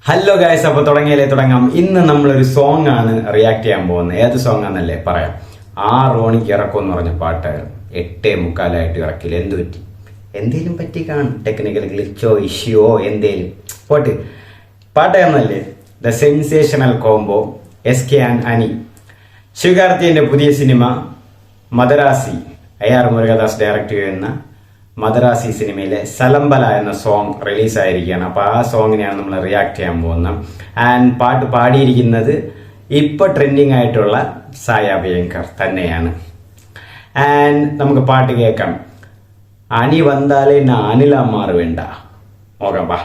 Hello guys, അപ്പൊ തുടങ്ങാം. ഇന്ന് നമ്മളൊരു സോങ് ആണ് റിയാക്ട് ചെയ്യാൻ പോകുന്നത്. ഏത് സോങ് ആണെന്നല്ലേ പറയാം. 6 മണിക്ക് ഇറക്കും എന്ന് പറഞ്ഞ പാട്ടായിരുന്നു. 8:45 ഇറക്കില്ല. എന്ത് പറ്റി? എന്തേലും പറ്റി കാണും. ടെക്നിക്കൽ ഗ്ലിച്ചോ ഇഷ്യൂയോ എന്തേലും പോട്ട്. പാട്ടായിരുന്നല്ലേ the sensational combo SK and Ani. ശിവകാർത്തിയന്റെ പുതിയ സിനിമ മദരാസി, AR മുരുകദാസ് ഡയറക്ട് ചെയ്യുന്ന മദരാസി സിനിമയിലെ സലംബല എന്ന സോങ് റിലീസായിരിക്കുകയാണ്. അപ്പൊ ആ സോങ്ങിനെയാണ് നമ്മൾ റിയാക്ട് ചെയ്യാൻ പോകുന്നത്. ആൻഡ് പാട്ട് പാടിയിരിക്കുന്നത് ഇപ്പൊ ട്രെൻഡിങ് ആയിട്ടുള്ള സായ അഭ്യങ്കർ തന്നെയാണ്. ആൻഡ് നമുക്ക് പാട്ട് കേൾക്കാം. അനി വന്നാലേ നാനില മാറ വേണ്ട. നോക്കാം പാ.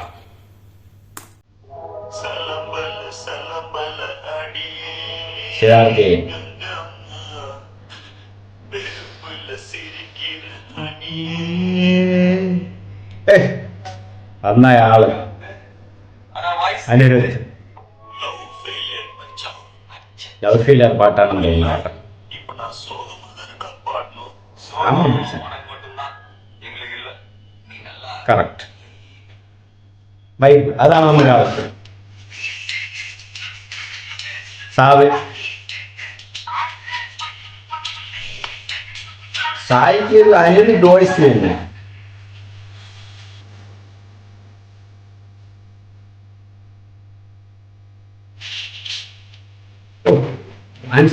അന്നായ ആള് അനിരുദ്ധ് ലവ് ഫെയിലിയർ പാട്ടാണെന്ന് തോന്നുന്നു. കറക്റ്റ് വൈബ്, അതാണ് നമ്മുടെ അവസ്ഥ. സായിക്ക് അനിരുദ്ധ് വോയിസ് തന്നെ.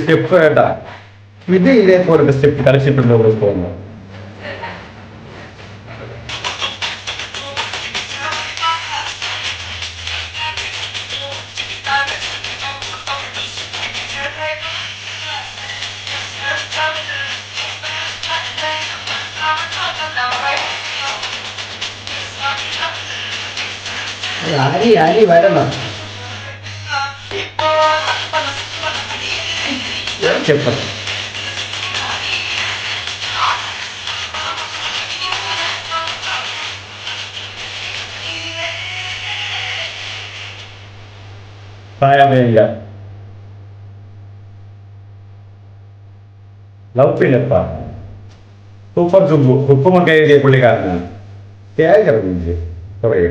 സ്റ്റെപ്പ് കേട്ടാ ഇത് ഇതേപോലെ സ്റ്റെപ്പ് കളിച്ചിട്ടുണ്ടോ തോന്നുന്നു. അരി വരണം. చెప్పండి. സായമേയില്ല. ലവ് ഫെയിലിയർ സൂപ്പർ സുബു ഉപ്പുമൊക്കെ എഴുതിയ പുള്ളിക്കാരനാണ്. ത്യാഗിറങ്ങില്ലേ കുറേ.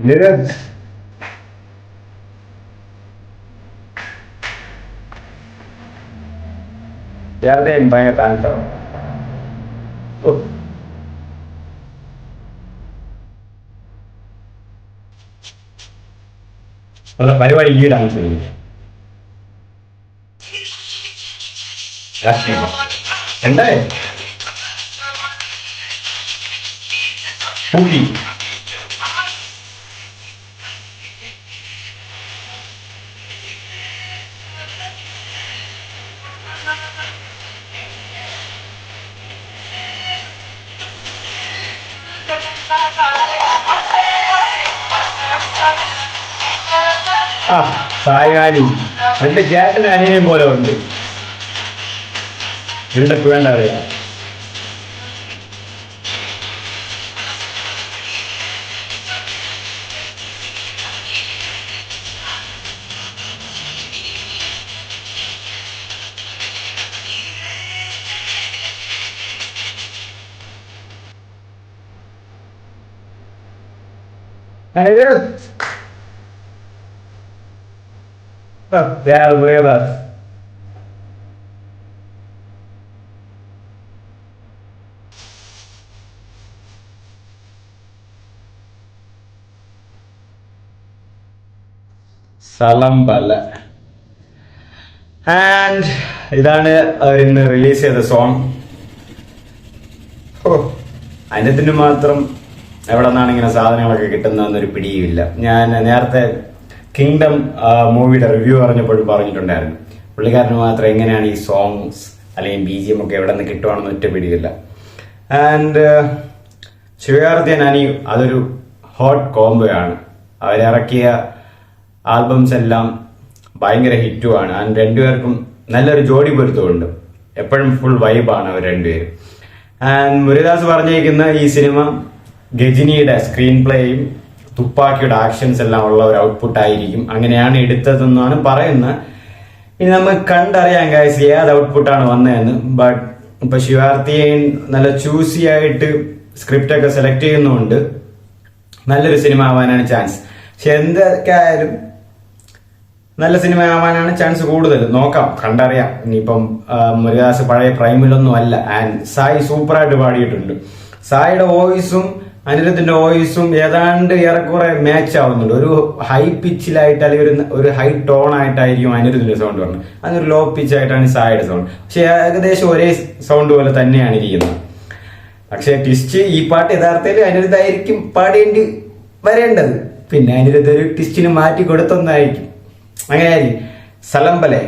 നിരജ് യാദേൻ ഭയങ്കര താങ്ക്സാണ്. ഉള്ള പരിപാടി ഈ ഡാൻസ് ചെയ്യും. എന്താ പൂരി സായാലും എന്റെ ചേട്ടന് അനിയനെയും പോലെ ഉണ്ട്. ഇതിനൊക്കെ വേണ്ട അറിയാം. സലംബല. ആൻഡ് ഇതാണ് ഇന്ന് റിലീസ് ചെയ്ത സോങ്. അതിനത്തിന് മാത്രം എവിടെ നിന്നാണ് ഇങ്ങനെ സാധനങ്ങളൊക്കെ കിട്ടുന്നതെന്നൊരു പിടിയുമില്ല. ഞാൻ നേരത്തെ കിങ്ഡം മൂവിയുടെ റിവ്യൂ പറഞ്ഞപ്പോഴും പറഞ്ഞിട്ടുണ്ടായിരുന്നു, പുള്ളിക്കാരന് മാത്രം എങ്ങനെയാണ് ഈ സോങ്സ് അല്ലെങ്കിൽ BGM ഒക്കെ എവിടെ നിന്ന് കിട്ടുവാണെന്ന് ഒറ്റ പിടിയില്ല. ആൻഡ് ശിവകാർത്തിയൻ അനി അതൊരു ഹോട്ട് കോംബോയാണ്. അവരിറക്കിയ ആൽബംസ് എല്ലാം ഭയങ്കര ഹിറ്റുമാണ്. ആൻഡ് രണ്ടുപേർക്കും നല്ലൊരു ജോഡി പൊരുത്തമുണ്ട്. എപ്പോഴും ഫുൾ വൈബാണ് അവർ രണ്ടുപേരും. ആൻഡ് മുരുകദാസ് പറഞ്ഞിരിക്കുന്ന ഈ സിനിമ ഗജിനിയുടെ സ്ക്രീൻ പ്ലേയും തുപ്പാക്കിയുടെ ആക്ഷൻസ് എല്ലാം ഉള്ള ഒരു ഔട്ട്പുട്ട് ആയിരിക്കും. അങ്ങനെയാണ് എടുത്തതെന്നാണ് പറയുന്നത്. ഇനി നമുക്ക് കണ്ടറിയാം ഗൈസ് ഏത് ഔട്ട്പുട്ടാണ് വന്നതെന്ന്. ബട്ട് ഇപ്പൊ ശിവാർത്തിയെ നല്ല ചൂസി ആയിട്ട് സ്ക്രിപ്റ്റ് ഒക്കെ സെലക്ട് ചെയ്യുന്നതുകൊണ്ട് നല്ലൊരു സിനിമ ആവാനാണ് ചാൻസ്. പക്ഷെ എന്തൊക്കെ ആയാലും നല്ല സിനിമ ആവാനാണ് ചാൻസ് കൂടുതൽ. നോക്കാം, കണ്ടറിയാം. ഇനിയിപ്പം മുരുകദാസ് പഴയ പ്രൈമിലൊന്നും അല്ല. ആൻഡ് സായി സൂപ്പറായിട്ട് പാടിയിട്ടുണ്ട്. സായിയുടെ വോയിസും അനിരുദ്ധിന്റെ വോയിസും ഏതാണ്ട് ഏറെക്കുറെ മാച്ച് ആവുന്നുണ്ട്. ഒരു ഹൈ പിച്ചിലായിട്ട് അല്ലെങ്കിൽ ഒരു ഹൈ ടോൺ ആയിട്ടായിരിക്കും അനിരുദ്ധിന്റെ സൗണ്ട് പറഞ്ഞത്. അതൊരു ലോ പിച്ച് ആയിട്ടാണ് സായിയുടെ സൗണ്ട്. പക്ഷെ ഏകദേശം ഒരേ സൗണ്ട് പോലെ തന്നെയാണ് ഇരിക്കുന്നത്. പക്ഷെ ട്വിസ്റ്റ്, ഈ പാട്ട് യഥാർത്ഥത്തിൽ അനിരുദ്ധായിരിക്കും പാടേണ്ടി വരേണ്ടത്. പിന്നെ അനിരുദ്ധ ഒരു ട്വിസ്റ്റിന് മാറ്റി കൊടുത്തൊന്നായിരിക്കും. അങ്ങനെയായിരിക്കും. സലംബലെ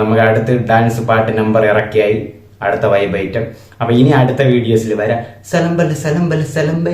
നമുക്ക് അടുത്ത് ഡാൻസ് പാട്ട് നമ്പർ ഇറക്കിയായി, അടുത്ത വൈബ് ഐറ്റം. അപ്പൊ ഇനി അടുത്ത വീഡിയോസിൽ വരാം. സലംബൽ സലംബൽ സലംബൽ.